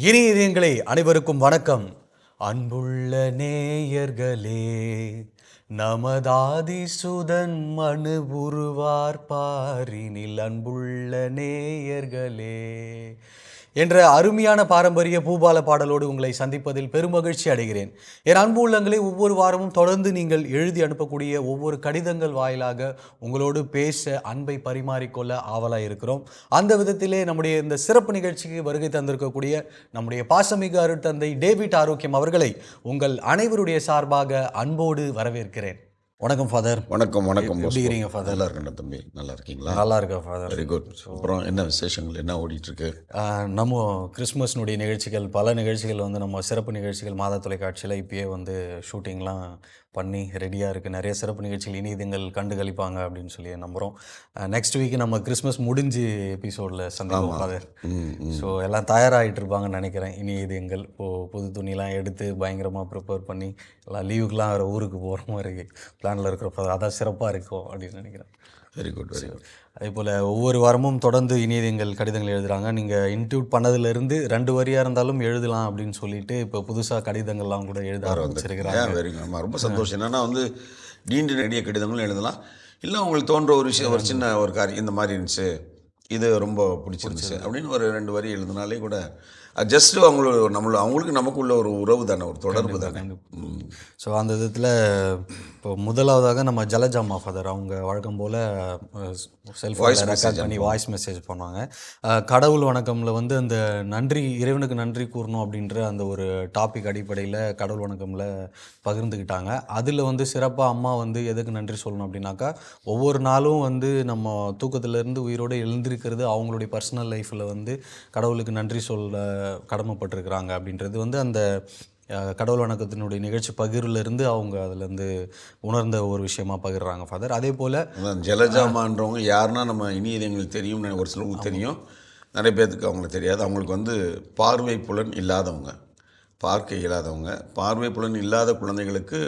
இனியங்களே, அனைவருக்கும் வணக்கம். அன்புள்ள நேயர்களே, நமதாதிசுதன் மனு உருவார் பாரினில் அன்புள்ள நேயர்களே என்ற அருமையான பாரம்பரிய பூபால பாடலோடு உங்களை சந்திப்பதில் பெருமகிழ்ச்சி அடைகிறேன். என் அன்பு உள்ளங்களே, ஒவ்வொரு வாரமும் தொடர்ந்து நீங்கள் எழுதி அனுப்பக்கூடிய ஒவ்வொரு கடிதங்கள் வாயிலாக உங்களோடு பேச அன்பை பரிமாறிக்கொள்ள ஆவலாக இருக்கிறோம். அந்த விதத்திலே நம்முடைய இந்த சிறப்பு நிகழ்ச்சிக்கு வருகை தந்திருக்கக்கூடிய நம்முடைய பாசமிகு அருட்தந்தை டேவிட் ஆரோக்கியம் அவர்களை உங்கள் அனைவருடைய சார்பாக அன்போடு வரவேற்கிறேன். வணக்கம் ஃபாதர். வணக்கம். எப்படி இருக்கீங்க ஃபாதர்? நல்லா இருக்கேன் தம்பி. நல்லா இருக்கீங்களா? நல்லா இருக்கேன் ஃபாதர். Very good. அப்புறம் என்ன விசேஷங்கள், என்ன ஓடிட்டுருக்கு? நம்ம கிறிஸ்மஸ்னுடைய நிகழ்ச்சிகள், பல நிகழ்ச்சிகள் நம்ம சிறப்பு நிகழ்ச்சிகள் மாதா தொலைக்காட்சியில் இப்பயே ஷூட்டிங்லாம் பண்ணி ரெடியாக இருக்குது. நிறைய சிறப்பு நிகழ்ச்சிகள் இனியதுங்கள் கண்டுகளிப்பாங்க அப்படின்னு சொல்லி நம்புகிறோம். நெக்ஸ்ட் வீக் நம்ம கிறிஸ்மஸ் முடிஞ்சு எபிசோடில் சந்திப்போம் ஃபாதர். ஸோ எல்லாம் தயாராகிட்டு இருப்பாங்கன்னு நினைக்கிறேன். இனியதுங்கள் புது துணிலாம் எடுத்து பயங்கரமாக ப்ரிப்பேர் பண்ணி எல்லாம் லீவுக்கெலாம் வேறு ஊருக்கு போகிற மாதிரி பிளானில் இருக்கிற ஃபாதர். அதான் சிறப்பாக இருக்கும் அப்படின்னு நினைக்கிறேன். Very good, very good. அதே போல் ஒவ்வொரு வாரமும் தொடர்ந்து இனியதுங்கள் கடிதங்கள் எழுதுகிறாங்க. நீங்கள் இன்ட்யூட் பண்ணதுலேருந்து 2 வரியாக இருந்தாலும் எழுதலாம் அப்படின்னு சொல்லிட்டு இப்போ புதுசாக கடிதங்கள்லாம் கூட எழுத ஆரம்பிச்சிருக்கிறாங்க. Very good. ரொம்ப சந்தோஷம். என்னென்னா நீண்ட நெடிய கடிதங்களும் எழுதலாம். இல்லை உங்களுக்கு தோன்ற ஒரு விஷயம், ஒரு சின்ன ஒரு காரியம் இந்த மாதிரி இருந்துச்சு, இது ரொம்ப பிடிச்சிருந்துச்சு அப்படின்னு ஒரு 2 வரி எழுதினாலே கூட ஜஸ்ட் அவங்களுக்கு நமக்கு உள்ள ஒரு உறவு தானே, ஒரு தொடர்பு தானே. ஸோ அந்த விதத்தில் இப்போ முதலாவதாக நம்ம ஜலஜாமா ஃபாதர் அவங்க வழக்கம் போல் செல்ஃபோனில் ரெக்கார்ட் பண்ணி வாய்ஸ் மெசேஜ் பண்ணுவாங்க. கடவுள் வணக்கமில் அந்த நன்றி, இறைவனுக்கு நன்றி கூறணும் அப்படின்ற அந்த ஒரு டாபிக் அடிப்படையில் கடவுள் வணக்கமில் பகிர்ந்துக்கிட்டாங்க. அதில் சிறப்பாக அம்மா எதுக்கு நன்றி சொல்லணும் அப்படின்னாக்கா, ஒவ்வொரு நாளும் நம்ம தூக்கத்திலேருந்து உயிரோடு எழுந்திருக்கிறது அவங்களுடைய பர்சனல் லைஃப்பில் கடவுளுக்கு நன்றி சொல்ல கடமைப்பட்டிருக்கிறாங்க அப்படின்றது அந்த கடவுள் வணக்கத்தினுடைய நிகழ்ச்சி பகிர்லேருந்து அவங்க அதுலேருந்து உணர்ந்த ஒரு விஷயமா பகிர்றாங்க ஃபாதர். அதே போல் ஜலஜாமான்றவங்க யாருன்னா நம்ம இனியதங்களுக்கு தெரியும், ஒரு சிலருக்கு தெரியும், நிறைய பேர்த்துக்கு அவங்களுக்கு தெரியாது. அவங்களுக்கு பார்வை புலன் இல்லாதவங்க, பார்க்க இயலாதவங்க, பார்வை புலன் இல்லாத குழந்தைகளுக்கு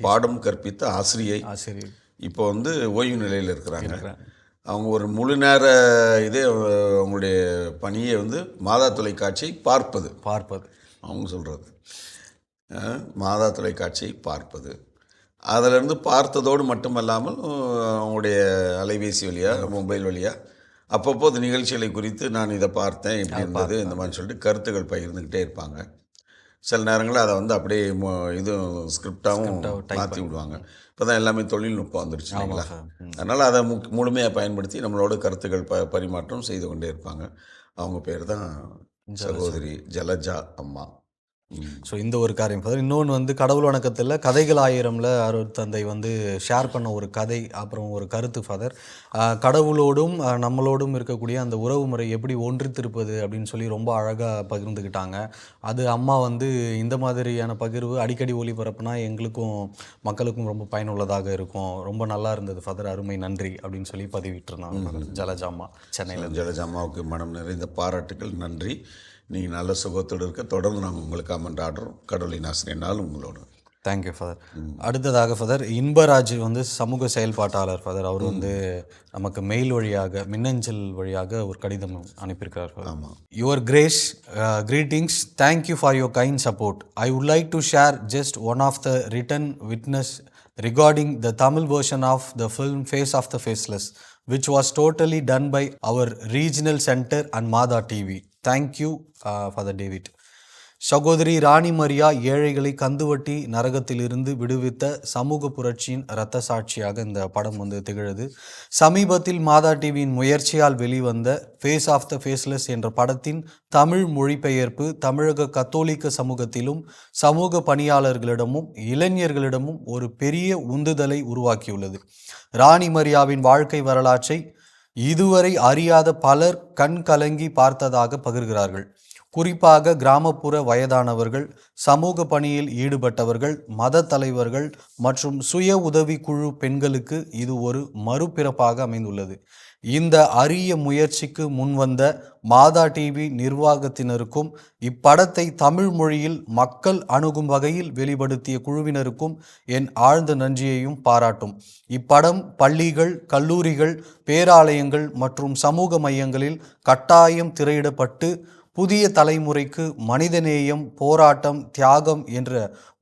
பாடம் கற்பித்த ஆசிரியை இப்போ ஓய்வு நிலையில் இருக்கிறாங்க. அவங்க ஒரு முழு நேர அவங்களுடைய பணியை மாதா தொலைக்காட்சியை பார்ப்பது அவங்க சொல்கிறது. மாதா தொலைக்காட்சியை பார்ப்பது, அதிலிருந்து பார்த்ததோடு மட்டுமல்லாமல் அவங்களுடைய அலைபேசி வழியாக, மொபைல் வழியாக அப்பப்போது நிகழ்ச்சிகளை குறித்து நான் இதை பார்த்தேன், இப்படி இருந்தது, இந்த மாதிரி சொல்லிட்டு கருத்துக்கள் பகிர்ந்துக்கிட்டே இருப்பாங்க. சில நேரங்களில் அதை அப்படியே ஸ்கிரிப்டாகவும் மாற்றி விடுவாங்க. இப்போ தான் எல்லாமே தொழில்நுட்பம் வந்துருச்சு இல்லைங்களா? அதனால் அதை முழுமையாக பயன்படுத்தி நம்மளோட கருத்துக்கள் பரிமாற்றம் செய்து கொண்டே இருப்பாங்க. அவங்க பேர் தான் சகோதரி ஜலஜா அம்மா. ஸோ இந்த ஒரு காரியம் ஃபாதர். இன்னொன்று கடவுள் வணக்கத்தில் கதைகள் 1000ல் அருட்தந்தை ஷேர் பண்ண ஒரு கதை, அப்புறம் ஒரு கருத்து ஃபாதர். கடவுளோடும் நம்மளோடும் இருக்கக்கூடிய அந்த உறவு முறை எப்படி ஒன்றித்திருப்பது அப்படின்னு சொல்லி ரொம்ப அழகாக பகிர்ந்துக்கிட்டாங்க. அது அம்மா இந்த மாதிரியான பகிர்வு அடிக்கடி ஒளிபரப்புனா எங்களுக்கும் மக்களுக்கும் ரொம்ப பயனுள்ளதாக இருக்கும், ரொம்ப நல்லா இருந்தது ஃபாதர், அருமை, நன்றி அப்படின்னு சொல்லி பதிவிட்டிருந்தாங்க ஜலஜாமா, சென்னையில். ஜலஜாமாவுக்கு மனம் நிறைந்த பாராட்டுகள், நன்றி. நீங்கள் நல்ல சுகத்தோடு இருக்க தொடர்ந்து நாங்கள் உங்களுக்கு மன்றாடுறோம். கடவுளின் ஆசிரியனால் உங்களோட. Thank you father. அடுத்ததாக ஃபாதர், இன்பராஜ் சமூக செயல்பாட்டாளர் ஃபாதர். அவர் நமக்கு மெயில் வழியாக, மின்னஞ்சல் வழியாக ஒரு கடிதம் அனுப்பியிருக்கிறார். ஆமாம். Your grace greetings, thank you for your kind support. I would like to share just one of the written witness regarding the Tamil version of the film Face of the Faceless, which was totally done by our regional center and Mada TV. Thank you, Father David. சகோதரி ராணி மரியா ஏழைகளை கந்துவட்டி நரகத்திலிருந்து விடுவித்த சமூக புரட்சியின் இரத்த சாட்சியாக இந்த படம் திகழுது. சமீபத்தில் மாதா டிவியின் முயற்சியால் வெளிவந்த ஃபேஸ் ஆஃப் த ஃபேஸ்லெஸ் என்ற படத்தின் தமிழ் மொழிபெயர்ப்பு தமிழக கத்தோலிக்க சமூகத்திலும் சமூக பணியாளர்களிடமும் இளைஞர்களிடமும் ஒரு பெரிய உந்துதலை உருவாக்கியுள்ளது. ராணி மரியாவின் வாழ்க்கை வரலாற்றை இதுவரை அறியாத பலர் கண் கலங்கி பார்த்ததாக பகிர்கிறார்கள். குறிப்பாக கிராமப்புற வயதானவர்கள், சமூக பணியில் ஈடுபட்டவர்கள், மத தலைவர்கள் மற்றும் சுய உதவி குழு பெண்களுக்கு இது ஒரு மறுபிறப்பாக அமைந்துள்ளது. இந்த அரிய முயற்சிக்கு முன்வந்த மாதா டிவி நிர்வாகத்தினருக்கும் இப்படத்தை தமிழ் மொழியில் மக்கள் அணுகும் வகையில் வெளிப்படுத்திய குழுவினருக்கும் என் ஆழ்ந்த நன்றியையும் பாராட்டும். இப்படம் பள்ளிகள், கல்லூரிகள், பேராலயங்கள் மற்றும் சமூக மையங்களில் கட்டாயம் திரையிடப்பட்டு புதிய தலைமுறைக்கு மனிதநேயம், போராட்டம், தியாகம் என்ற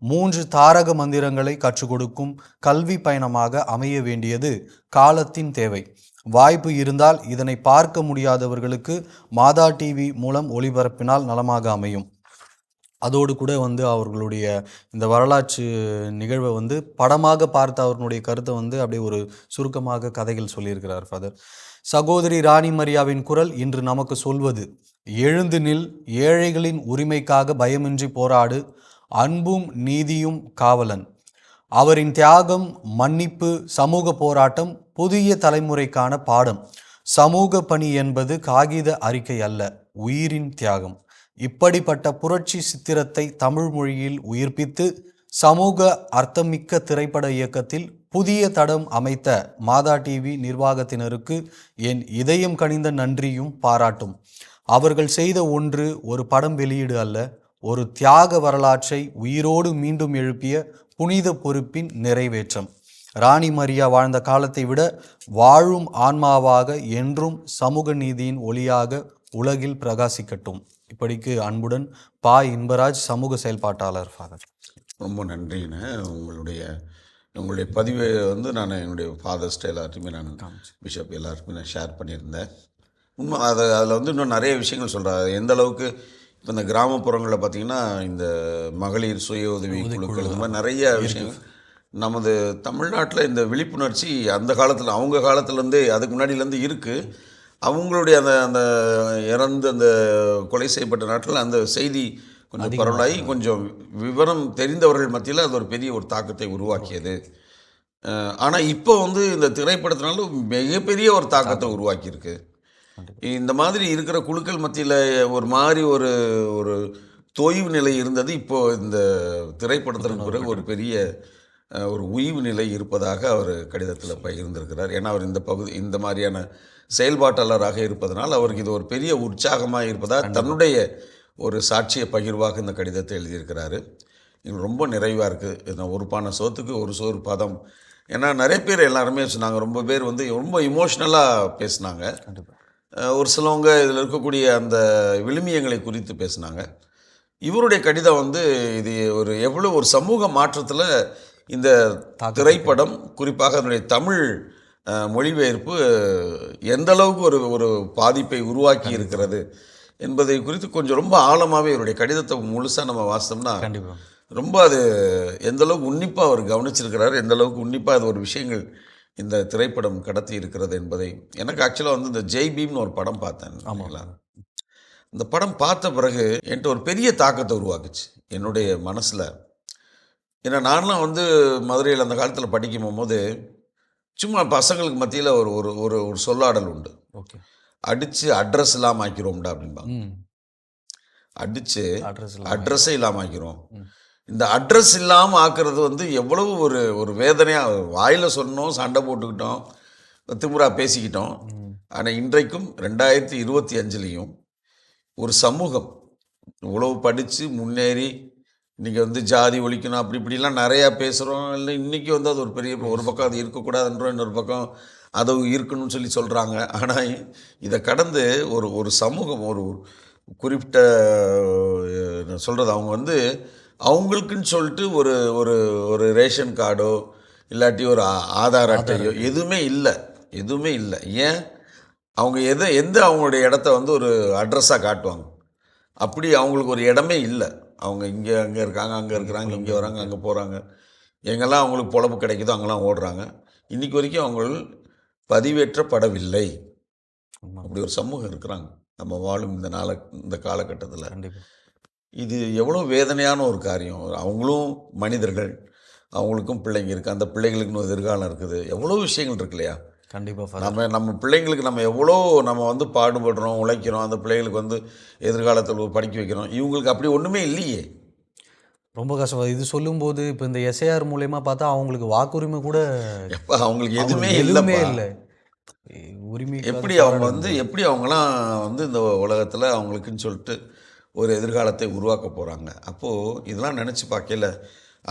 3 தாரக மந்திரங்களை கற்றுக் கொடுக்கும் கல்வி பயணமாக அமைய வேண்டியது காலத்தின் தேவை. வாய்ப்பு இருந்தால் இதனை பார்க்க முடியாதவர்களுக்கு மாதா டிவி மூலம் ஒளிபரப்பினால் நலமாக அமையும். அதோடு கூட அவர்களுடைய இந்த வரலாற்று நிகழ்வை படமாக பார்த்த அவர்களுடைய கருத்தை அப்படியே ஒரு சுருக்கமாக கதைகள் சொல்லியிருக்கிறார் ஃபாதர். சகோதரி ராணி மரியாவின் குரல் இன்று நமக்கு சொல்வது, எழுந்து நில், ஏழைகளின் உரிமைக்காக பயமின்றி போராடு, அன்பும் நீதியும் காவலன். அவரின் தியாகம், மன்னிப்பு, சமூக போராட்டம் புதிய தலைமுறைக்கான பாடம். சமூக பணி என்பது காகித அறிக்கை அல்ல, உயிரின் தியாகம். இப்படிப்பட்ட புரட்சி சித்திரத்தை தமிழ் மொழியில் உயிர்ப்பித்து சமூக அர்த்தமிக்க திரைப்பட இயக்கத்தில் புதிய தடம் அமைத்த மாதா டிவி நிர்வாகத்தினருக்கு என் இதயம் கனிந்த நன்றியும் பாராட்டும். அவர்கள் செய்த ஒன்று ஒரு படம் வெளியீடு அல்ல, ஒரு தியாக வரலாற்றை உயிரோடு மீண்டும் எழுப்பிய புனித பொறுப்பின் நிறைவேற்றம். ராணி மரியா வாழ்ந்த காலத்தை விட வாழும் ஆன்மாவாக என்றும் சமூக நீதியின் ஒளியாக உலகில் பிரகாசிக்கட்டும். இப்படிக்கு அன்புடன் பா. இன்பராஜ், சமூக செயல்பாட்டாளர். ஃபாதர், ரொம்ப நன்றிண்ணே. உங்களுடைய பதிவை நான் என்னுடைய ஃபாதர்ஸ்ட்டு எல்லாத்தையுமே பிஷப் எல்லாருக்குமே நான் ஷேர் பண்ணியிருந்தேன். உண்மை அதில் இன்னும் நிறைய விஷயங்கள் சொல்கிறார். எந்த அளவுக்கு இப்போ இந்த கிராமப்புறங்களில் பார்த்திங்கன்னா இந்த மகளிர் சுய உதவி குழுக்கள் இந்த மாதிரி நிறைய விஷயங்கள் நமது தமிழ்நாட்டில் இந்த விழிப்புணர்ச்சி அந்த காலத்தில் அவங்க காலத்துலேருந்தே அதுக்கு முன்னாடியிலேருந்து இருக்குது. அவங்களுடைய அந்த அந்த இறந்து அந்த கொலை செய்யப்பட்ட நாட்டில் அந்த செய்தி கொஞ்சம் பரவலாகி கொஞ்சம் விவரம் தெரிந்தவர்கள் மத்தியில் அது ஒரு பெரிய ஒரு தாக்கத்தை உருவாக்கியது. ஆனால் இப்போ இந்த திரைப்படத்தினால மிகப்பெரிய ஒரு தாக்கத்தை உருவாக்கியிருக்கு. இந்த மாதிரி இருக்கிற குழுக்கள் மத்தியில் ஒரு மாதிரி ஒரு ஒரு தொய்வு நிலை இருந்தது. இப்போது இந்த திரைப்படத்திற்கு பிறகு ஒரு பெரிய ஒரு உய்வு நிலை இருப்பதாக அவர் கடிதத்தில் பகிர்ந்திருக்கிறார். ஏன்னா அவர் இந்த மாதிரியான செயல்பாட்டாளராக இருப்பதனால் அவருக்கு இது ஒரு பெரிய உற்சாகமாக இருப்பதாக தன்னுடைய ஒரு சாட்சிய பகிர்வாக இந்த கடிதத்தை எழுதியிருக்கிறாரு. எங்களுக்கு ரொம்ப நிறைவாக இருக்குது. ஒரு பானை சோத்துக்கு ஒரு சோறு பதம். ஏன்னா நிறைய பேர் எல்லாருமே சொன்னாங்க, ரொம்ப பேர் ரொம்ப இமோஷ்னலாக பேசினாங்க. ஒரு சிலவங்க இதில் இருக்கக்கூடிய அந்த விழுமியங்களை குறித்து பேசினாங்க. இவருடைய கடிதம் இது ஒரு எவ்வளோ ஒரு சமூக மாற்றத்தில் இந்த திரைப்படம், குறிப்பாக அதனுடைய தமிழ் மொழிபெயர்ப்பு எந்த அளவுக்கு ஒரு ஒரு பாதிப்பை உருவாக்கி இருக்கிறது என்பதை குறித்து கொஞ்சம் ரொம்ப ஆழமாகவே இவருடைய கடிதத்தை முழுசாக நம்ம வாசித்தோம்னா ரொம்ப அது எந்த அளவுக்கு உன்னிப்பாக அவர் கவனிச்சிருக்கிறார், எந்த அளவுக்கு உன்னிப்பாக அது ஒரு விஷயங்கள் இந்த திரைப்படம் கடத்தி இருக்கிறது என்பதை. எனக்கு ஆக்சுவலாக இந்த ஜெய் பீம்னு ஒரு படம் பார்த்தேன். ஆமாங்களா, இந்த படம் பார்த்த பிறகு என்கிட்ட ஒரு பெரிய தாக்கத்தை உருவாக்குச்சு என்னுடைய மனசில். ஏன்னா நான்லாம் மதுரையில் அந்த காலத்தில் படிக்கும் போகும்போது சும்மா பசங்களுக்கு மத்தியில் ஒரு ஒரு ஒரு ஒரு சொல்லாடல் உண்டு. ஓகே, அடித்து அட்ரஸ் இல்லாமல் ஆக்கிறோம்டா அப்படின்பாங்க. அடித்து அட்ரஸே இல்லாமல் ஆக்கிறோம். இந்த அட்ரஸ் இல்லாமல் ஆக்குறது எவ்வளவு ஒரு ஒரு வேதனையாக, வாயில் சொன்னோம், சண்டை போட்டுக்கிட்டோம், திமுறா பேசிக்கிட்டோம். ஆனால் இன்றைக்கும் 2025 ஒரு சமூகம் இவ்வளவு படித்து முன்னேறி இன்றைக்கி ஜாதி ஒழிக்கணும் அப்படி இப்படிலாம் நிறையா பேசுகிறோம். இல்லை இன்றைக்கி அது ஒரு பெரிய ஒரு பக்கம் அது இருக்கக்கூடாதுன்றோம், இன்னொரு பக்கம் அதை இருக்கணும்னு சொல்கிறாங்க. ஆனால் இதை கடந்து ஒரு ஒரு சமூகம் ஒரு குறிப்பிட்ட சொல்கிறது அவங்க அவங்களுக்குன்னு சொல்லிட்டு ஒரு ஒரு ஒரு ரேஷன் கார்டோ இல்லாட்டி ஒரு ஆதார் அட்டையோ எதுவுமே இல்லை. ஏன் அவங்க எந்த அவங்களுடைய இடத்த ஒரு அட்ரஸாக காட்டுவாங்க? அப்படி அவங்களுக்கு ஒரு இடமே இல்லை. அவங்க அங்கே இருக்காங்க, அங்கே இருக்கிறாங்க, இங்கே வராங்க, அங்கே போகிறாங்க. எங்கெல்லாம் அவங்களுக்கு பொழப்பு கிடைக்குதோ அங்கெல்லாம் ஓடுறாங்க. இன்றைக்கி வரைக்கும் அவங்க பதிவேற்றப்படவில்லை. அப்படி ஒரு சமூகம் இருக்கிறாங்க நம்ம வாழும் இந்த காலகட்டத்தில். இது எவ்வளோ வேதனையான ஒரு காரியம். அவங்களும் மனிதர்கள், அவங்களுக்கும் பிள்ளைங்க இருக்குது, அந்த பிள்ளைகளுக்குன்னு ஒரு எதிர்காலம் இருக்குது, எவ்வளோ விஷயங்கள் இருக்கு இல்லையா? கண்டிப்பாக நம்ம பிள்ளைங்களுக்கு நம்ம எவ்வளோ நம்ம பாடுபடுறோம், உழைக்கிறோம், அந்த பிள்ளைகளுக்கு எதிர்காலத்தில் படிக்க வைக்கிறோம். இவங்களுக்கு அப்படி ஒன்றுமே இல்லையே. ரொம்ப கஷ்டம். இது சொல்லும்போது இப்போ இந்த எஸ்ஐஆர் மூலயமா பார்த்தா அவங்களுக்கு வாக்குரிமை கூட அவங்களுக்கு எதுவுமே இல்லை. உரிமை எப்படி அவங்க எப்படி அவங்களாம் இந்த உலகத்தில் அவங்களுக்குன்னு சொல்லிட்டு ஒரு எதிர்காலத்தை உருவாக்க போகிறாங்க. அப்போது இதெல்லாம் நினச்சி பார்க்கல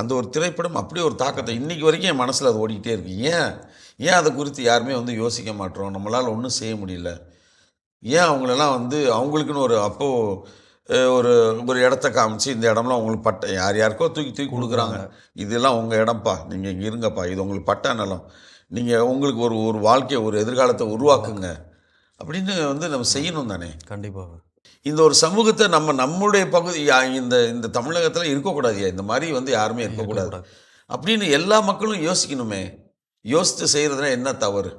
அந்த ஒரு திரைப்படம் அப்படி ஒரு தாக்கத்தை இன்றைக்கி வரைக்கும் என் மனசில் அது ஓடிக்கிட்டே இருக்குது. ஏன் அதை குறித்து யாருமே யோசிக்க மாட்டோம், நம்மளால் ஒன்றும் செய்ய முடியல. ஏன் அவங்களெல்லாம் வந்து அவங்களுக்குன்னு ஒரு ஒரு ஒரு இடத்த காமிச்சு இந்த இடம்லாம் உங்களுக்கு பட்டா யார் யாருக்கோ தூக்கி தூக்கி கொடுக்குறாங்க. இதெல்லாம் உங்கள் இடம்ப்பா, நீங்கள் இங்கே இருங்கப்பா, இது உங்களுக்கு பட்டா நிலம், நீங்கள் உங்களுக்கு ஒரு ஒரு வாழ்க்கையை ஒரு எதிர்காலத்தை உருவாக்குங்க அப்படின்னு வந்து நம்ம செய்யணும் தானே. கண்டிப்பாக. இந்த ஒரு சமூகத்தை நம்முடைய பகுதி இந்த இந்த தமிழகத்தில் இருக்கக்கூடாது, இந்த மாதிரி வந்து யாருமே இருக்கக்கூடாது அப்படின்னு எல்லா மக்களும் யோசிக்கணுமே. யோசித்து செய்கிறதுனா என்ன தவறு?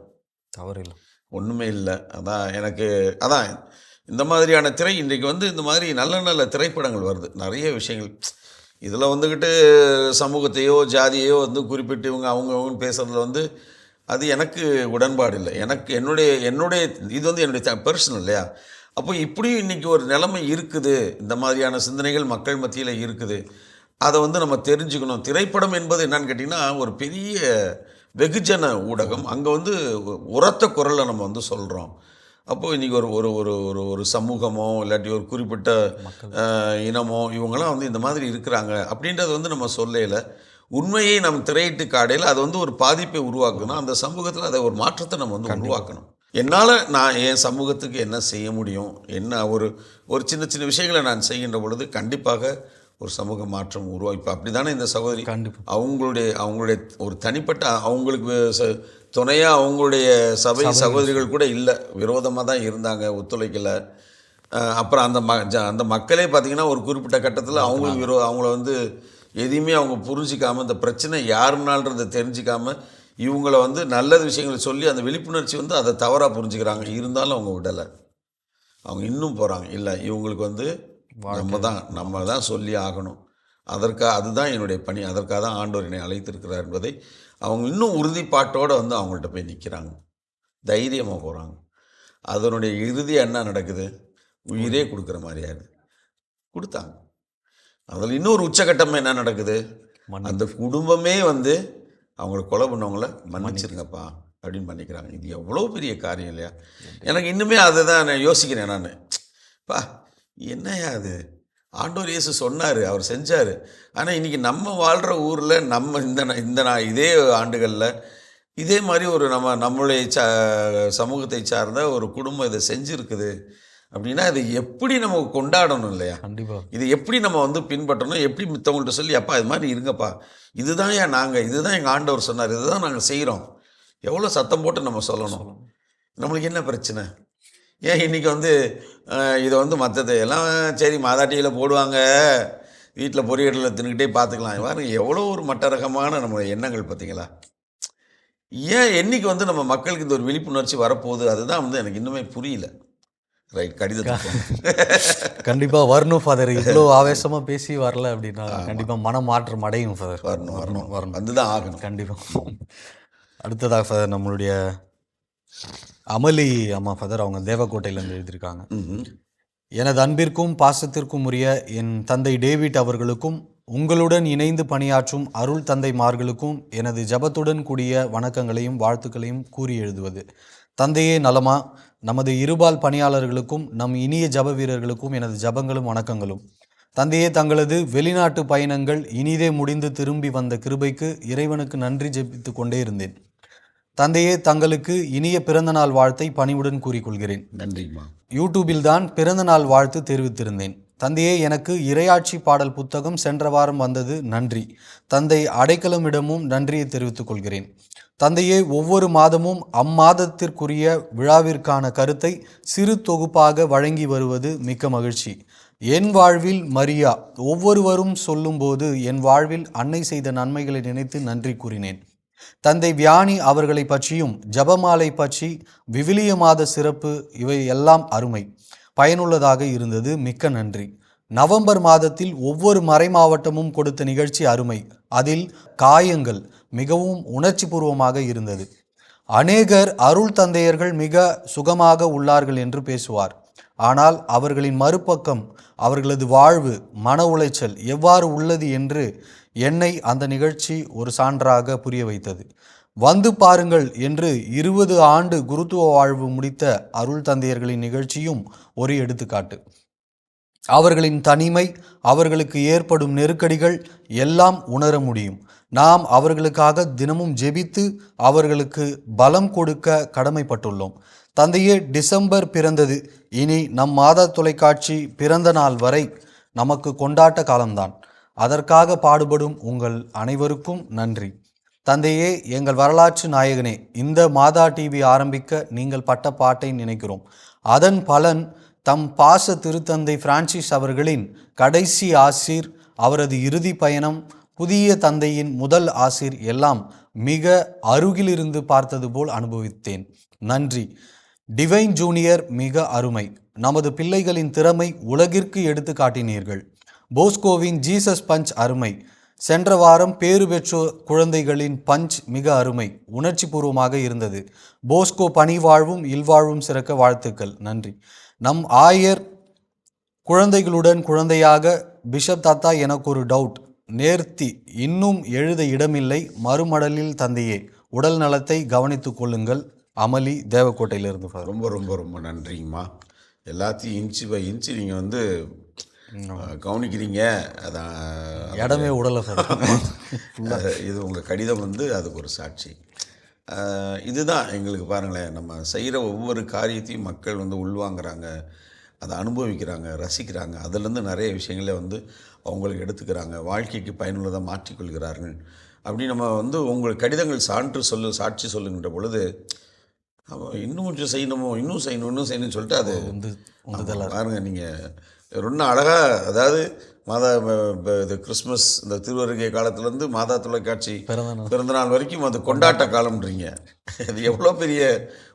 தவறு இல்லை, ஒன்றுமே இல்லை. அதான் இந்த மாதிரியான திரை இன்றைக்கு வந்து இந்த மாதிரி நல்ல நல்ல திரைப்படங்கள் வருது, நிறைய விஷயங்கள். இதில் வந்துக்கிட்டு சமூகத்தையோ ஜாதியையோ வந்து குறிப்பிட்டு அவங்கவுங்கன்னு பேசுகிறதுல வந்து அது எனக்கு உடன்பாடு இல்லை. என்னுடைய இது வந்து என்னுடைய பர்சனல் இல்லையா. அப்போ இப்படியும் இன்றைக்கி ஒரு நிலைமை இருக்குது, இந்த மாதிரியான சிந்தனைகள் மக்கள் மத்தியில் இருக்குது. அதை வந்து நம்ம தெரிஞ்சுக்கணும். திரைப்படம் என்பது என்னன்னு கேட்டிங்கன்னா ஒரு பெரிய வெகுஜன ஊடகம். அங்கே வந்து உரத்த குரலை நம்ம வந்து சொல்கிறோம். அப்போது இன்றைக்கி ஒரு ஒரு ஒரு ஒரு ஒரு சமூகமோ இல்லாட்டி ஒரு குறிப்பிட்ட இனமோ இவங்களாம் வந்து இந்த மாதிரி இருக்கிறாங்க அப்படின்றத வந்து நம்ம சொல்லல. உண்மையை நம்ம திரையிட்டு காடையில் அது வந்து ஒரு பாதிப்பை உருவாக்கணும். அந்த சமூகத்தில் அதை ஒரு மாற்றத்தை நம்ம வந்து உருவாக்கணும். என்னால் நான் என் சமூகத்துக்கு என்ன செய்ய முடியும், என்ன ஒரு ஒரு சின்ன சின்ன விஷயங்களை நான் செய்கின்ற பொழுது கண்டிப்பாக ஒரு சமூக மாற்றம் உருவாகும். இப்போ அப்படி தானே இந்த சகோதரி அவங்களுடைய ஒரு தனிப்பட்ட அவங்களுக்கு துணையாக அவங்களுடைய சகோதரிகள் கூட இல்லை, விரோதமாக தான் இருந்தாங்க, ஒத்துழைக்கலை. அப்புறம் அந்த மக்களே பார்த்திங்கன்னா ஒரு குறிப்பிட்ட கட்டத்தில் அவங்கள வந்து எதையுமே அவங்க புரிஞ்சிக்காமல், இந்த பிரச்சனை யாருனால்ன்றதை தெரிஞ்சிக்காமல் இவங்கள வந்து நல்ல விஷயங்களை சொல்லி அந்த விழிப்புணர்ச்சி வந்து அதை தவறாக புரிஞ்சுக்கிறாங்க. இருந்தாலும் அவங்க விடலை, அவங்க இன்னும் போகிறாங்க. இல்லை, இவங்களுக்கு வந்து நம்ம தான் சொல்லி ஆகணும், அதுதான் என்னுடைய பணி, அதற்காக தான் ஆண்டவர் என்னை அழைத்திருக்கிறார் என்பதை அவங்க இன்னும் உறுதிப்பாட்டோடு வந்து அவங்கள்ட்ட போய் நிற்கிறாங்க, தைரியமாக போகிறாங்க. அதனுடைய இறுதி என்ன நடக்குது? உயிரே கொடுக்குற மாதிரியாது கொடுத்தாங்க. அதில் இன்னொரு உச்சகட்டம் என்ன நடக்குது? அந்த குடும்பமே வந்து அவங்கள கொலை பண்ணவங்கள மன்னிச்சிருங்கப்பா அப்படின்னு பண்ணிக்கிறாங்க. இது எவ்வளோ பெரிய காரியம் இல்லையா? எனக்கு இன்னுமே அதை தான் நான் யோசிக்கிறேன். நான் என்னையா அது, ஆண்டவர் இயேசு சொன்னார், அவர் செஞ்சார். ஆனால் இன்றைக்கி நம்ம வாழ்கிற ஊரில் நம்ம இதே ஆண்டுகளில் இதே மாதிரி ஒரு நம்மளுடைய சமூகத்தை சார்ந்த ஒரு குடும்பம் இதை செஞ்சுருக்குது அப்படின்னா இதை எப்படி நம்ம கொண்டாடணும் இல்லையா? கண்டிப்பாக. இதை எப்படி நம்ம வந்து பின்பற்றணும், எப்படி மித்தவங்கள்ட்ட சொல்லி அப்பா இது மாதிரி இருங்கப்பா, இதுதான் இதுதான் எங்கள் ஆண்டவர் சொன்னார், இதுதான் நாங்கள் செய்கிறோம், எவ்வளோ சத்தம் போட்டு நம்ம சொல்லணும். நம்மளுக்கு என்ன பிரச்சனை? ஏன் இன்றைக்கி வந்து இதை வந்து மற்றது எல்லாம் சரி மாதாட்டியில் போடுவாங்க, வீட்டில் பொரியலில் தின்னுக்கிட்டே பார்த்துக்கலாம், பாருங்க எவ்வளோ ஒரு மட்ட ரகமான நம்மளுடைய எண்ணங்கள் பார்த்தீங்களா? ஏன் என்னைக்கு வந்து நம்ம மக்களுக்கு இந்த ஒரு விழிப்புணர்ச்சி வரப்போகுது, அதுதான் வந்து எனக்கு இன்னுமே புரியல. ரைட், கண்டிப்பாக வரணும் ஃபாதர். இவ்வளோ ஆவேசமாக பேசி வரல அப்படின்னா கண்டிப்பாக மன மாற்றம் அடையும் ஃபாதர். வரணும் அதுதான் ஆகணும் கண்டிப்பாக. அடுத்ததாக ஃபாதர் நம்மளுடைய அமளி அம்மா ஃபாதர், அவங்க தேவக்கோட்டையிலேருந்து எழுதியிருக்காங்க. எனது அன்பிற்கும் பாசத்திற்கும் உரிய என் தந்தை டேவிட் அவர்களுக்கும் உங்களுடன் இணைந்து பணியாற்றும் அருள் தந்தைமார்களுக்கும் எனது ஜபத்துடன் கூடிய வணக்கங்களையும் வாழ்த்துக்களையும் கூறி எழுதுவது. தந்தையே நலமா? நமது இருபால் பணியாளர்களுக்கும் நம் இனிய ஜப வீரர்களுக்கும் எனது ஜபங்களும் வணக்கங்களும். தந்தையே, தங்களது வெளிநாட்டு பயணங்கள் இனிதே முடிந்து திரும்பி வந்த கிருபைக்கு இறைவனுக்கு நன்றி ஜெபித்து கொண்டே இருந்தேன். தந்தையே, தங்களுக்கு இனிய பிறந்தநாள் வாழ்த்தை பணிவுடன் கூறிக்கொள்கிறேன். நன்றிம்மா. யூடியூபில் தான் பிறந்தநாள் வாழ்த்து தெரிவித்திருந்தேன். தந்தையே, எனக்கு இறையாட்சி பாடல் புத்தகம் சென்ற வாரம் வந்தது, நன்றி. தந்தை அடைக்கலமிடமும் நன்றியை தெரிவித்துக் கொள்கிறேன். தந்தையே, ஒவ்வொரு மாதமும் அம்மாதத்திற்குரிய விழாவிற்கான கருத்தை சிறு தொகுப்பாக வழங்கி வருவது மிக்க மகிழ்ச்சி. என் வாழ்வில் மரியா ஒவ்வொருவரும் சொல்லும்போது என் வாழ்வில் அன்னை செய்த நன்மைகளை நினைத்து நன்றி கூறினேன். தந்தை வியானி அவர்களை பற்றியும் ஜபமாலை பற்றி விவிலிய மாத சிறப்பு இவை எல்லாம் அருமை பயனுள்ளதாக இருந்தது, மிக்க நன்றி. நவம்பர் மாதத்தில் ஒவ்வொரு மறை மாவட்டமும் கொடுத்த நிகழ்ச்சி அருமை. அதில் காயங்கள் மிகவும் உணர்ச்சி பூர்வமாக இருந்தது. அநேகர் அருள் தந்தையர்கள் மிக சுகமாக உள்ளார்கள் என்று பேசுவார். ஆனால் அவர்களின் மறுபக்கம் அவர்களது வாழ்வு மன உளைச்சல் எவ்வாறு உள்ளது என்று என்னை அந்த நிகழ்ச்சி ஒரு சான்றாக புரிய வைத்தது. வந்து பாருங்கள் என்று 20 ஆண்டு குருத்துவ வாழ்வு முடித்த அருள் தந்தையர்களின் நிகழ்ச்சியும் ஒரு எடுத்துக்காட்டு. அவர்களின் தனிமை, அவர்களுக்கு ஏற்படும் நெருக்கடிகள் எல்லாம் உணர முடியும். நாம் அவர்களுக்காக தினமும் ஜெபித்து அவர்களுக்கு பலம் கொடுக்க கடமைப்பட்டுள்ளோம். தந்தையே, டிசம்பர் பிறந்தது. இனி நம் மாதா தொலைக்காட்சி பிறந்த நாள் வரை நமக்கு கொண்டாட்ட காலம்தான். அதற்காக பாடுபடும் உங்கள் அனைவருக்கும் நன்றி. தந்தையே, எங்கள் வரலாற்று நாயகனே, இந்த மாதா டிவி ஆரம்பிக்க நீங்கள் பட்ட பாட்டை நினைக்கிறோம். அதன் பலன் தம் பாச திருத்தந்தை பிரான்சிஸ் அவர்களின் கடைசி ஆசீர், அவரது இறுதி பயணம், புதிய தந்தையின் முதல் ஆசீர் எல்லாம் மிக அருகிலிருந்து பார்த்தது போல் அனுபவித்தேன். நன்றி. டிவைன் ஜூனியர் மிக அருமை. நமது பிள்ளைகளின் திறமை உலகிற்கு எடுத்து காட்டினீர்கள். போஸ்கோவின் ஜீசஸ் பஞ்ச் அருமை. சென்ற வாரம் பேறு பெற்ற குழந்தைகளின் பஞ்ச் மிக அருமை, உணர்ச்சி பூர்வமாக இருந்தது. போஸ்கோ பணிவாழ்வும் இல்வாழ்வும் சிறக்க வாழ்த்துக்கள். நன்றி. நம் ஆயர் குழந்தைகளுடன் குழந்தையாக, பிஷப் தாத்தா, எனக்கு ஒரு டவுட். நேர்த்தி இன்னும் எழுத இடமில்லை. மறுமடலில் தந்தையே, உடல் நலத்தை கவனித்துக் கொள்ளுங்கள். அமளி, தேவக்கோட்டையிலிருந்து. ரொம்ப ரொம்ப ரொம்ப நன்றிங்கம்மா. எல்லாத்தையும் இன்ச்சு பை இன்ச்சு நீங்கள் வந்து கவனிக்கிறீங்க. அதான் இடமே உடலை. இது உங்கள் கடிதம் வந்து அதுக்கு ஒரு சாட்சி. இதுதான் எங்களுக்கு பாருங்களேன், நம்ம செய்கிற ஒவ்வொரு காரியத்தையும் மக்கள் வந்து உள்வாங்கிறாங்க, அதை அனுபவிக்கிறாங்க, ரசிக்கிறாங்க. அதுலேருந்து நிறைய விஷயங்களை வந்து அவங்களுக்கு எடுத்துக்கிறாங்க, வாழ்க்கைக்கு பயனுள்ளதாக மாற்றிக்கொள்கிறார்கள். அப்படி நம்ம வந்து உங்கள் கடிதங்கள் சாட்சி சொல்லுகின்ற பொழுது இன்னும் கொஞ்சம் செய்யணுமோ, இன்னும் செய்யணும்னு சொல்லிட்டு அது பாருங்க. நீங்கள் ரொம்ப அழகாக, அதாவது இது கிறிஸ்மஸ், இந்த திருவருகை காலத்துலேருந்து மாதா தொலைக்காட்சி பிறந்த நாள் வரைக்கும் அது கொண்டாட்ட காலம்ன்றீங்க. அது எவ்வளோ பெரிய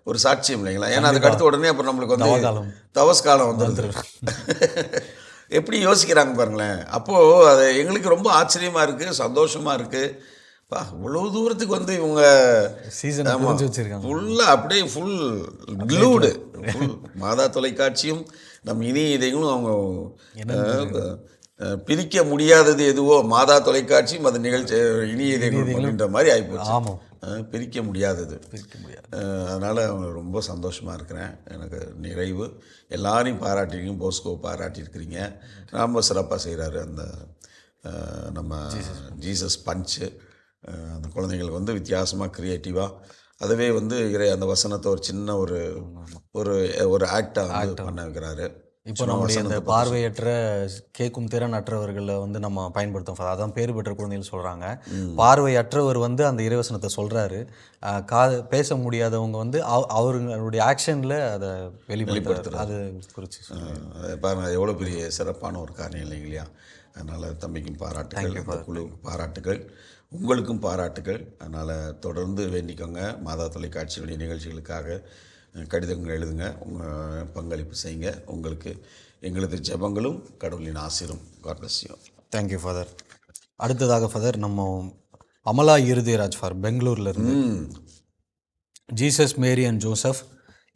ஒரு சாட்சியம் இல்லைங்களா? ஏன்னா அதுக்கு அடுத்த உடனே அப்புறம் நம்மளுக்கு வந்து தவஸ் காலம் வந்து எப்படி யோசிக்கிறாங்க பாருங்களேன். அப்போது அது எங்களுக்கு ரொம்ப ஆச்சரியமாக இருக்குது, சந்தோஷமாக இருக்குது. இவ்வளோ தூரத்துக்கு வந்து இவங்க சீசன் ஃபுல்லாக அப்படியே ஃபுல் க்ளூடு. மாதா தொலைக்காட்சியும் நம் இனிய இதயங்களும் அவங்க பிரிக்க முடியாதது எதுவோ மாதா தொலைக்காட்சியும் அது நிகழ்ச்சி இனிய இதயங்களும் அப்படின்ற மாதிரி ஆகிப்போச்சு. பிரிக்க முடியாதது. அதனால் அவங்க ரொம்ப சந்தோஷமாக இருக்கிறேன். எனக்கு நிறைவு. எல்லாரையும் பாராட்டிருக்கீங்க. போஸ்கோ பாராட்டியிருக்கிறீங்க, ரொம்ப சிறப்பாக செய்கிறாரு. அந்த நம்ம ஜீசஸ் பஞ்சு, அந்த குழந்தைங்களுக்கு வந்து வித்தியாசமாக க்ரியேட்டிவாக, அதுவே வந்து அந்த வசனத்தை ஒரு சின்ன ஒரு ஒரு ஒரு ஆக்டாக வந்து பண்ண வைக்கிறாரு. இப்போ நம்முடைய இந்த பார்வையற்ற கேட்கும் திறன் அற்றவர்களை வந்து நம்ம பயன்படுத்தும். அதான் பேர் பெற்ற குழந்தைகள் சொல்கிறாங்க. பார்வையற்றவர் வந்து அந்த இறைவசனத்தை சொல்கிறாரு. பேச முடியாதவங்க வந்து அவர்களுடைய ஆக்ஷனில் அதை வெளிப்படுத்துறாரு. அது குறித்து பாருங்கள், அது எவ்வளோ பெரிய சிறப்பான ஒரு காரியம் இல்லைங்களா? அதனால் தம்பிக்கும் பாராட்டுகள், குழுவுக்கு பாராட்டுகள், உங்களுக்கும் பாராட்டுகள். அதனால் தொடர்ந்து வேண்டிக்கோங்க. மாதா தொலைக்காட்சியுடைய நிகழ்ச்சிகளுக்காக கடிதங்கள் எழுதுங்க, உங்கள் பங்களிப்பு செய்யுங்க. உங்களுக்கு எங்களது ஜெபங்களும் கடவுளின் ஆசீரும். God bless you. Thank you father. அடுத்ததாக ஃபாதர், நம்ம அமலா இருதயராஜ் ஃபார் பெங்களூர்லேருந்து. ஜீசஸ், மேரி அண்ட் ஜோசப்,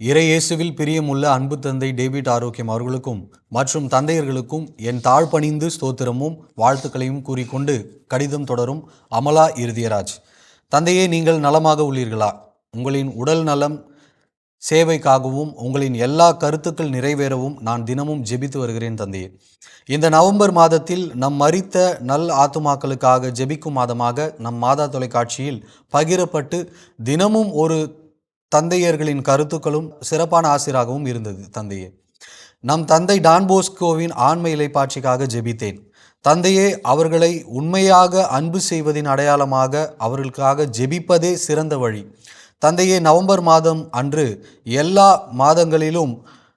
இறை இயேசுவில் பிரியமுள்ள அன்பு தந்தை டேவிட் ஆரோக்கியம் அவர்களுக்கும் மற்றும் தந்தையர்களுக்கும் என் தாழ்பணிந்து ஸ்தோத்திரமும் வாழ்த்துக்களையும் கூறிக்கொண்டு கடிதம் தொடரும் அமலா இருதயராஜ். தந்தையே, நீங்கள் நலமாக உள்ளீர்களா? உங்களின் உடல் நலம் சேவைக்காகவும் உங்களின் எல்லா கருத்துக்கள் நிறைவேறவும் நான் தினமும் ஜெபித்து வருகிறேன் தந்தையே. இந்த நவம்பர் மாதத்தில் நம் மரித்த நல் ஆத்துமாக்களுக்காக ஜெபிக்கும் மாதமாக நம் மாதா தொலைக்காட்சியில் பகிரப்பட்டு தினமும் ஒரு தந்தையர்களின் கருத்துக்களும் சிறப்பான ஆசிராகவும் இருந்தது தந்தையே. நம் தந்தை டான்போஸ்கோவின் ஆன்ம இலைப்பாட்சிக்காக ஜெபித்தேன் தந்தையே. அவர்களை உண்மையாக அன்பு செய்வதின் அடையாளமாக அவர்களுக்காக ஜெபிப்பதே சிறந்த வழி தந்தையே. நவம்பர் மாதம் அன்று எல்லா மாதங்களிலும்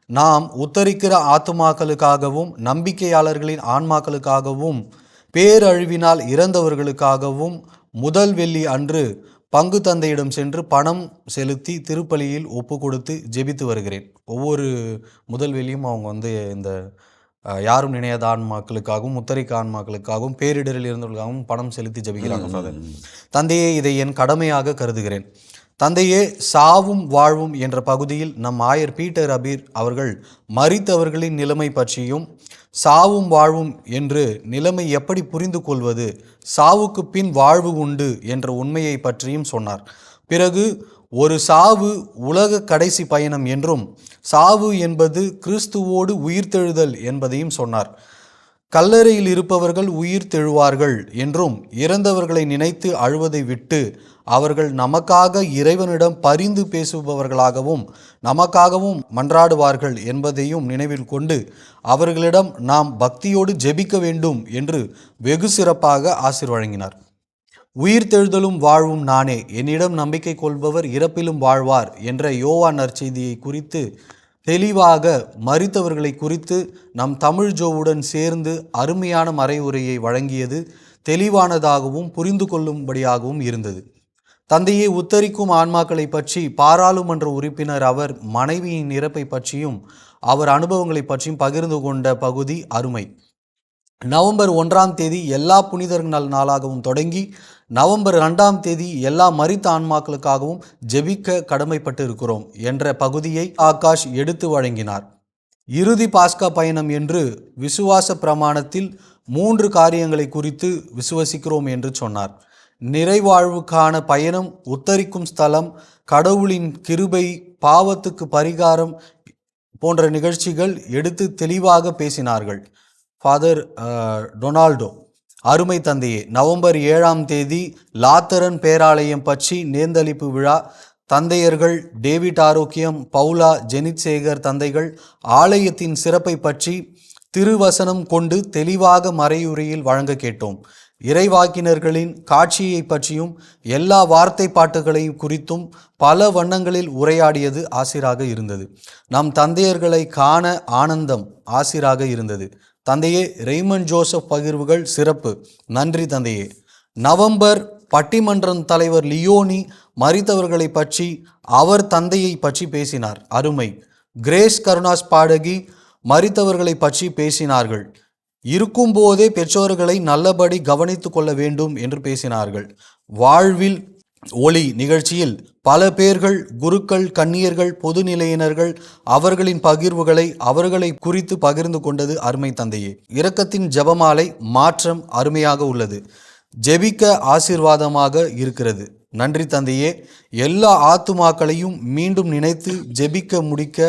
நாம் உத்தரிக்கிற ஆத்துமாக்களுக்காகவும் நம்பிக்கையாளர்களின் ஆன்மாக்களுக்காகவும் பேரழிவினால் இறந்தவர்களுக்காகவும் முதல் வெள்ளி அன்று பங்கு தந்தையிடம் சென்று பணம் செலுத்தி திருப்பலியில் ஒப்பு கொடுத்து ஜெபித்து வருகிறேன். ஒவ்வொரு முதல் வெள்ளியும் அவங்க வந்து இந்த யாரும் நினையாத ஆன்மாக்களுக்காகவும் முத்தரிக்க ஆன்மாக்களுக்காகவும் பேரிடரில் இருந்தவர்களுக்காகவும் பணம் செலுத்தி ஜெபிக்கிறாங்க ஃபாதர். தந்தையே, இதை என் கடமையாக கருதுகிறேன். தந்தையே, சாவும் வாழ்வும் என்ற பகுதியில் நம் ஆயர் பீட்டர் அபீர் அவர்கள் மரித்தவர்களின் நிலைமை பற்றியும் சாவும் வாழ்வும் என்று நிலைமை எப்படி புரிந்து கொள்வது, சாவுக்கு பின் வாழ்வு உண்டு என்ற உண்மையை பற்றியும் சொன்னார். பிறகு ஒரு சாவு உலக கடைசி பயணம் என்றும் சாவு என்பது கிறிஸ்துவோடு உயிர்த்தெழுதல் என்பதையும் சொன்னார். கல்லறையில் இருப்பவர்கள் உயிர் தெழுவார்கள் என்றும் இறந்தவர்களை நினைத்து அழுவதை விட்டு அவர்கள் நமக்காக இறைவனிடம் பரிந்து பேசுபவர்களாகவும் நமக்காகவும் மன்றாடுவார்கள் என்பதையும் நினைவில் கொண்டு அவர்களிடம் நாம் பக்தியோடு ஜெபிக்க வேண்டும் என்று வெகு சிறப்பாக ஆசீர் வழங்கினார். உயிர்த்தெழுதலும் வாழ்வும் நானே, என்னிடம் நம்பிக்கை கொள்பவர் இறப்பிலும் வாழ்வார் என்ற யோவான் நற்செய்தியை குறித்து தெளிவாக மரித்தவர்களை குறித்து நம் தமிழ் ஜோவுடன் சேர்ந்து அருமையான மறைவுரையை வழங்கியது தெளிவானதாகவும் புரிந்து கொள்ளும்படியாகவும் இருந்தது. தந்தையை உத்தரிக்கும் ஆன்மாக்களை பற்றி பாராளுமன்ற உறுப்பினர் அவர் மனைவியின் இறப்பை பற்றியும் அவர் அனுபவங்களை பற்றியும் பகிர்ந்து கொண்ட பகுதி அருமை. நவம்பர் 1ஆம் தேதி எல்லா புனிதர்கள் நாளாகவும் தொடங்கி நவம்பர் 2ஆம் தேதி எல்லா மரித்த ஆன்மாக்களுக்காகவும் ஜெபிக்க கடமைப்பட்டு இருக்கிறோம் என்ற பகுதியை ஆகாஷ் எடுத்து வழங்கினார். இறுதி பாஸ்கா பயணம் என்று விசுவாச பிரமாணத்தில் 3 காரியங்களை குறித்து விசுவசிக்கிறோம் என்று சொன்னார். நிறைவாழ்வுக்கான பயணம், உத்தரிக்கும் ஸ்தலம், கடவுளின் கிருபை, பாவத்துக்கு பரிகாரம் போன்ற நிகழ்ச்சிகள் எடுத்து தெளிவாக பேசினார்கள். ஃபாதர் டொனால்டோ, அருமை தந்தையே, நவம்பர் 7ஆம் தேதி லாத்தரன் பேராலயம் பற்றி நேர்ந்தளிப்பு விழா. தந்தையர்கள் டேவிட் ஆரோக்கியம், பவுலா ஜெனித்சேகர் தந்தைகள் ஆலயத்தின் சிறப்பை பற்றி திருவசனம் கொண்டு தெளிவாக மறையுரையில் வழங்க கேட்டோம். இறைவாக்கினர்களின் காட்சியை பற்றியும் எல்லா வார்த்தை பாட்டுகளையும் குறித்தும் பல வண்ணங்களில் உரையாடியது ஆசிராக இருந்தது. நம் தந்தையர்களை காண ஆனந்தம் ஆசிராக இருந்தது. தந்தையே, ரெய்மண்ட் ஜோசப் பகிர்வுகள் சிறப்பு. நன்றி தந்தையே. நவம்பர் பட்டிமன்றம் தலைவர் லியோனி மரித்தவர்களை பற்றி அவர் தந்தையை பற்றி பேசினார். அருமை. கிரேஸ் கருணாஸ் பாடகி மரித்தவர்களை பற்றி பேசினார்கள். இருக்கும்போதே பெற்றோர்களை நல்லபடி கவனித்து கொள்ள வேண்டும் என்று பேசினார்கள். வாழ்வில் ஒளி நிகழ்ச்சியில் பல பேர்கள், குருக்கள், கன்னியர்கள், பொதுநிலையினர்கள் அவர்களின் பகிர்வுகளை அவர்களை குறித்து பகிர்ந்து கொண்டது அருமை தந்தையே. இரக்கத்தின் ஜெபமாலை மாற்றம் அருமையாக உள்ளது. ஜெபிக்க ஆசீர்வாதமாக இருக்கிறது. நன்றி தந்தையே. எல்லா ஆத்துமாக்களையும் மீண்டும் நினைத்து ஜெபிக்க முடிக்க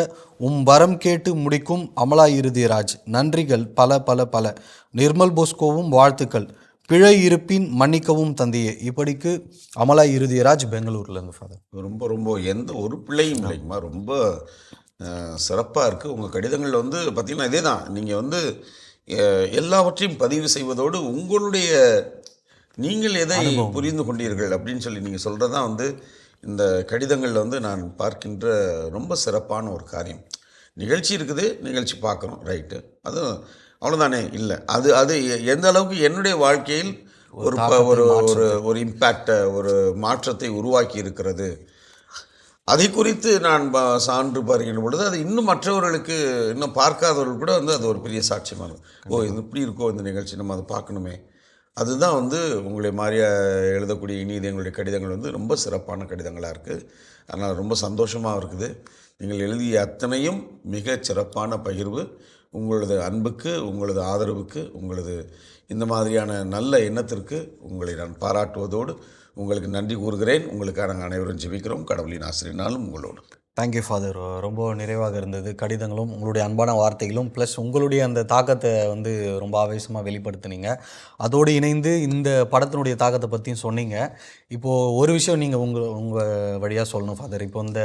வரம் கேட்டு முடிக்கும் அமலா இருதயராஜ். நன்றிகள் பல பல பல. நிர்மல் போஸ்கோவும் வாழ்த்துக்கள். பிழை இருப்பின் மன்னிக்கவும் தந்தையே. இப்படிக்கு அமலா இருதயராஜ், பெங்களூர்லேருந்து. ஃபாதர், ரொம்ப ரொம்ப எந்த ஒரு பிள்ளையும் இல்லைங்கம்மா, ரொம்ப சிறப்பாக இருக்குது. உங்கள் கடிதங்களில் வந்து பார்த்திங்கன்னா இதே தான், நீங்கள் எல்லாவற்றையும் பதிவு செய்வதோடு உங்களுடைய நீங்கள் எதை புரிந்து கொண்டீர்கள் அப்படின்னு சொல்லி நீங்கள் சொல்கிறது தான் இந்த கடிதங்களில் நான் பார்க்கின்ற ரொம்ப சிறப்பான ஒரு காரியம். நிகழ்ச்சி இருக்குது, நிகழ்ச்சி பார்க்குறோம், ரைட்டு, அதுவும் அவ்வளோதானே. இல்லை, அது எந்த அளவுக்கு என்னுடைய வாழ்க்கையில் ஒரு இம்பேக்டை, ஒரு மாற்றத்தை உருவாக்கி இருக்கிறது, அதை குறித்து நான் சான்று பார்க்கின்ற பொழுது அது இன்னும் மற்றவர்களுக்கு, இன்னும் பார்க்காதவர்கள் கூட அது ஒரு பெரிய சாட்சியமாக இருக்கும். இது இப்படி இருக்கோ இந்த நிகழ்ச்சி, நம்ம அதை பார்க்கணுமே. அதுதான் உங்களை மாதிரியா எழுதக்கூடிய எங்களுடைய கடிதங்கள் ரொம்ப சிறப்பான கடிதங்களாக இருக்குது. அதனால் ரொம்ப சந்தோஷமாக இருக்குது. நீங்கள் எழுதிய அத்தனையும் மிக சிறப்பான பகிர்வு. உங்களது அன்புக்கு, உங்களது ஆதரவுக்கு, உங்களது இந்த மாதிரியான நல்ல எண்ணத்திற்கு உங்களை நான் பாராட்டுவதோடு உங்களுக்கு நன்றி கூறுகிறேன். உங்களுக்காக நாங்கள் அனைவரும் ஜெபிக்கிறோம். கடவுளின் ஆசிரியனாலும் உங்களோடு. Thank you father. ரொம்ப நிறைவாக இருந்தது கடிதங்களும் உங்களுடைய அன்பான வார்த்தைகளும், ப்ளஸ் உங்களுடைய அந்த தாக்கத்தை ரொம்ப ஆவேசமாக வெளிப்படுத்தினீங்க. அதோடு இணைந்து இந்த படத்தினுடைய தாக்கத்தை பற்றியும் சொன்னீங்க. இப்போது ஒரு விஷயம் நீங்கள் உங்கள் வழியாக சொல்லணும் ஃபாதர். இப்போ இந்த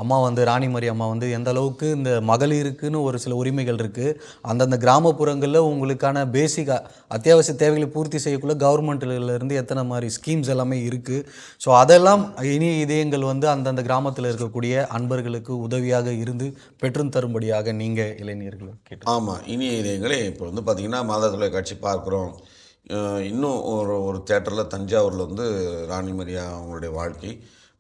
அம்மா ராணிமரி அம்மா எந்த அளவுக்கு இந்த மகளிருக்குன்னு ஒரு சில உரிமைகள் இருக்குது, அந்தந்த கிராமப்புறங்களில் உங்களுக்கான பேசிக் அத்தியாவசிய தேவைகளை பூர்த்தி செய்யக்குள்ள கவர்மெண்ட்டிலேருந்து எத்தனை மாதிரி ஸ்கீம்ஸ் எல்லாமே இருக்குது. ஸோ அதெல்லாம் இனிய இதயங்கள் அந்தந்த கிராமத்தில் இருக்கக்கூடிய அன்பர்களுக்கு உதவியாக இருந்து பெற்றும் தரும்படியாக நீங்கள் இளைஞர்கள் கேட்டு. ஆமாம், இனிய இதயங்களே. இப்போ பார்த்திங்கன்னா மாதா தொலைக்காட்சி பார்க்குறோம். இன்னும் ஒரு தேட்டரில் தஞ்சாவூரில் ராணிமரியா அவங்களுடைய வாழ்க்கை,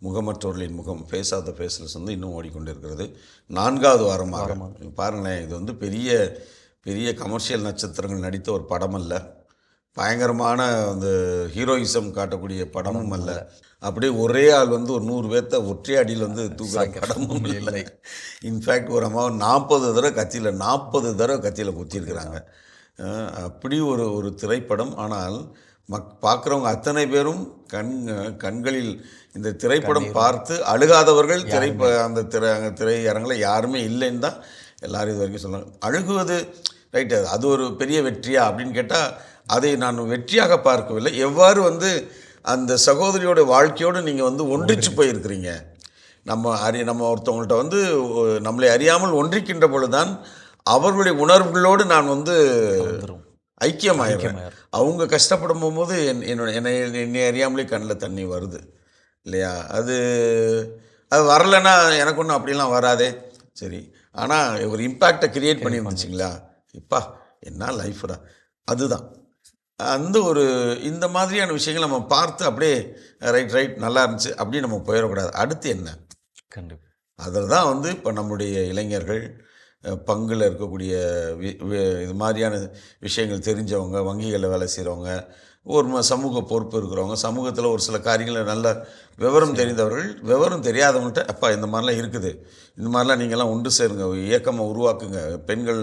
முகமற்றவர்களின் முகம், ஃபேஸ் ஆஃப் த ஃபேஸ்லெஸ் இன்னும் ஓடிக்கொண்டிருக்கிறது. 4வது வாரமாக பாருங்களேன். இது பெரிய பெரிய கமர்ஷியல் நட்சத்திரங்கள் நடித்த ஒரு படம் அல்ல, பயங்கரமான ஹீரோயிசம் காட்டக்கூடிய படமும் அல்ல, அப்படியே ஒரே ஆள் ஒரு 100 பேர்த்த ஒற்றை அடியில் தூக்குற படமும் இல்லை. இன்ஃபேக்ட் ஒரு அம்மா 40 தடவை கத்தியில் குத்திருக்கிறாங்க. அப்படி ஒரு திரைப்படம். ஆனால் பார்க்குறவங்க அத்தனை பேரும் கண்களில் இந்த திரைப்படம் பார்த்து அழுகாதவர்கள் அந்த திரையரங்கில் யாருமே இல்லைன்னு தான் எல்லோரும் இது வரைக்கும் சொல்கிறாங்க. அழுகுவது ரைட்டு, அது ஒரு பெரிய வெற்றியா அப்படின்னு கேட்டால் அதை நான் வெற்றியாக பார்க்கவில்லை. எவ்வாறு வந்து அந்த சகோதரியோட வாழ்க்கையோடு நீங்கள் வந்து ஒன்றிச்சு போயிருக்கிறீங்க. நம்ம ஒருத்தவங்கள்ட்ட வந்து நம்மளை அறியாமல் ஒன்றிக்கின்ற பொழுதுதான் அவர்களுடைய உணர்வுகளோடு நான் வந்து ஐக்கியமாயிடுறேன். அவங்க கஷ்டப்படும் போது என்னை அறியாமலே கண்ணில் தண்ணி வருது இல்லையா? அது வரலைன்னா எனக்கு ஒன்றும் அப்படிலாம் வராதே. சரி, ஆனால் ஒரு இம்பேக்டை கிரியேட் பண்ணியிருந்துச்சிங்களா? இப்பா என்ன லைஃப்டா, அதுதான் அந்த ஒரு இந்த மாதிரியான விஷயங்கள் நம்ம பார்த்து அப்படியே ரைட் நல்லா இருந்துச்சு அப்படின்னு நம்ம போயிடக்கூடாது. அடுத்து என்ன? கண்டிப்பாக அதில் தான் வந்து இப்போ நம்முடைய இளைஞர்கள் பங்கில் இருக்கக்கூடிய இது மாதிரியான விஷயங்கள் தெரிஞ்சவங்க, வங்கிகளில் வேலை செய்கிறவங்க, ஒரு சமூக பொறுப்பு இருக்கிறவங்க, சமூகத்தில் ஒரு சில காரியங்களை நல்ல விவரம் தெரிந்தவர்கள், விவரம் தெரியாதவங்கள்ட்ட அப்பா இந்த மாதிரிலாம் இருக்குது, இந்த மாதிரிலாம் நீங்கள்லாம் ஒன்று சேருங்க, இயக்கமாக உருவாக்குங்க, பெண்கள்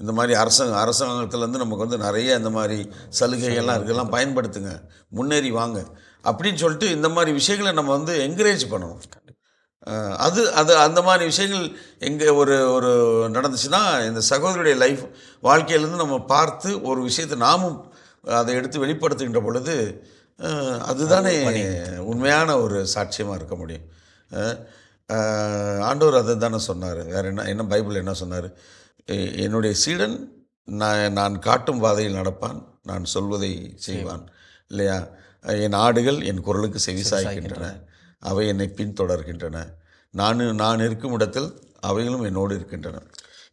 இந்த மாதிரி அரசாங்கத்துலேருந்து நமக்கு வந்து நிறைய இந்த மாதிரி சலுகைகள்லாம் இருக்குதெல்லாம் பயன்படுத்துங்க, முன்னேறி வாங்க அப்படின்னு சொல்லிட்டு இந்த மாதிரி விஷயங்களை நம்ம வந்து என்கரேஜ் பண்ணணும். அது அது அந்த மாதிரி விஷயங்கள் எங்கே ஒரு ஒரு நடந்துச்சுன்னா இந்த சகோதரியுடைய வாழ்க்கையிலேருந்து நம்ம பார்த்து ஒரு விஷயத்தை நாமும் அதை எடுத்து வெளிப்படுத்துகின்ற பொழுது அதுதானே உண்மையான ஒரு சாட்சியமாக இருக்க முடியும். ஆண்டவர் அதை தானே சொன்னார். வேறு என்ன பைபிள் என்ன சொன்னார்? என்னுடைய சீடன் நான் காட்டும் பாதையில் நடப்பான், நான் சொல்வதை செய்வான் இல்லையா? என் ஆடுகள் என் குரலுக்கு செவிசாய்க்கின்றன, அவை என்னை பின்தொடர்கின்றன, நான் இருக்கும் இடத்தில் அவைகளும் என்னோடு இருக்கின்றன.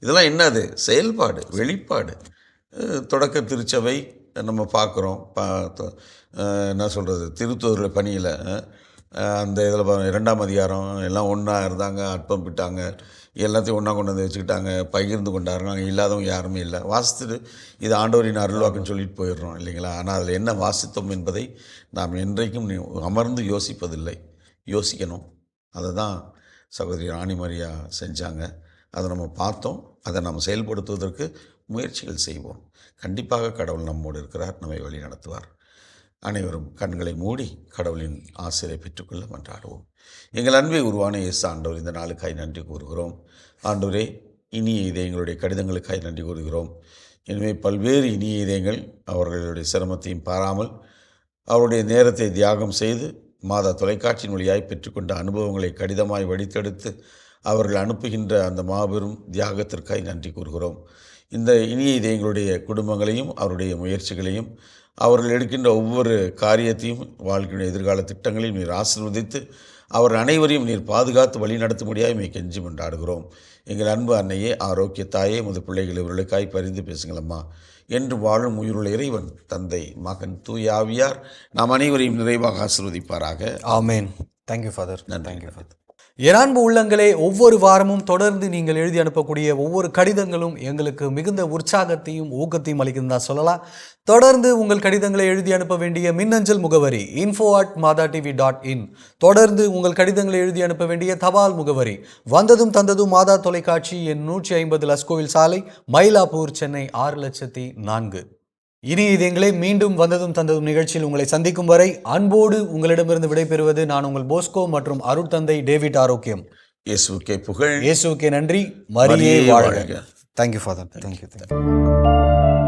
இதெல்லாம் என்னது? செயல்பாடு, வெளிப்பாடு. தொடக்க திருச்சபை நம்ம பார்க்குறோம். என்ன சொல்கிறது, திருத்தூரில் பணியில் அந்த இதில் 2ஆம் அதிகாரம் எல்லாம் ஒன்றா இருந்தாங்க, அற்பம் விட்டாங்க, எல்லாத்தையும் ஒன்றா கொண்டு வந்து வச்சுக்கிட்டாங்க, பகிர்ந்து கொண்டாடுறாங்க. அங்கே இல்லாதவங்க யாருமே இல்லை. வாசித்துட்டு இது ஆண்டவரின் அருள்வாக்குன்னு சொல்லிட்டு போயிடுறோம் இல்லைங்களா? ஆனால் அதில் என்ன வாசித்தோம் என்பதை நாம் என்றைக்கும் அமர்ந்து யோசிப்பதில்லை. யோசிக்கணும். அதை தான் சகோதரி ராணி மரியா செஞ்சாங்க. அதை நம்ம பார்த்தோம். அதை நம்ம செயல்படுத்துவதற்கு முயற்சிகள் செய்வோம். கண்டிப்பாக கடவுள் நம்மோடு இருக்கிறார், நம்மை வழி நடத்துவார். அனைவரும் கண்களை மூடி கடவுளின் ஆசிரியை பெற்றுக்கொள்ள மன்றாடுவோம். எங்கள் அன்பை உருவான இயேசு ஆண்டவர், இந்த நாளுக்காய் நன்றி கூறுகிறோம். ஆண்டவரே, இனிய இதயங்களுடைய கடிதங்களுக்காய் நன்றி கூறுகிறோம். எனவே பல்வேறு இனிய இதயங்கள் அவர்களுடைய சிரமத்தையும் பாராமல் அவருடைய நேரத்தை தியாகம் செய்து மாதா தொலைக்காட்சியின் வழியாய் பெற்றுக்கொண்ட அனுபவங்களை கடிதமாய் வடித்தெடுத்து அவர்கள் அனுப்புகின்ற அந்த மாபெரும் தியாகத்திற்காய் நன்றி கூறுகிறோம். இந்த இனிய இதயங்களுடைய குடும்பங்களையும் அவருடைய முயற்சிகளையும் அவர்கள் எடுக்கின்ற ஒவ்வொரு காரியத்தையும் வாழ்க்கையுடைய எதிர்கால திட்டங்களையும் நீர் ஆசீர்வதித்து அவர்கள் அனைவரையும் நீர் பாதுகாத்து வழி நடத்தும்படியாக மே கெஞ்சி கொண்டாடுகிறோம். எங்கள் அன்பு அன்னையே, ஆரோக்கிய தாயே, முது பிள்ளைகள் இவர்களுக்காய் பரிந்து பேசுங்களம்மா. என்று வாழும் உயிருள்ள இறைவன், தந்தை, மகன், தூய ஆவியார் நாம் அனைவரையும் நிறைவாக ஆசீர்வதிப்பாராக. ஆமேன். Thank you father. Thank you father. என் அன்பு உள்ளங்களே, ஒவ்வொரு வாரமும் தொடர்ந்து நீங்கள் எழுதி அனுப்பக்கூடிய ஒவ்வொரு கடிதங்களும் எங்களுக்கு மிகுந்த உற்சாகத்தையும் ஊக்கத்தையும் அளிக்குதுன்னு தான் சொல்லலாம். தொடர்ந்து உங்கள் கடிதங்களை எழுதி அனுப்ப வேண்டிய மின்னஞ்சல் முகவரி info@madatv.in. தொடர்ந்து உங்கள் கடிதங்களை எழுதி அனுப்ப வேண்டிய தபால் முகவரி வந்ததும் தந்ததும் மாதா தொலைக்காட்சி, எண் 150 லஸ்கோவில் சாலை, மயிலாப்பூர், சென்னை 6004. இனி இதயங்களே, மீண்டும் வந்ததும் தந்ததும் நிகழ்ச்சியில் உங்களை சந்திக்கும் வரை அன்போடு உங்களிடமிருந்து விடைபெறுவது நான் உங்கள் போஸ்கோ மற்றும் அருட்தந்தை டேவிட் ஆரோக்கியம். இயேசுவுக்கே புகழ், இயேசுவுக்கே நன்றி, மரியே வாழ்க. Thank you father. தேங்க்யூ.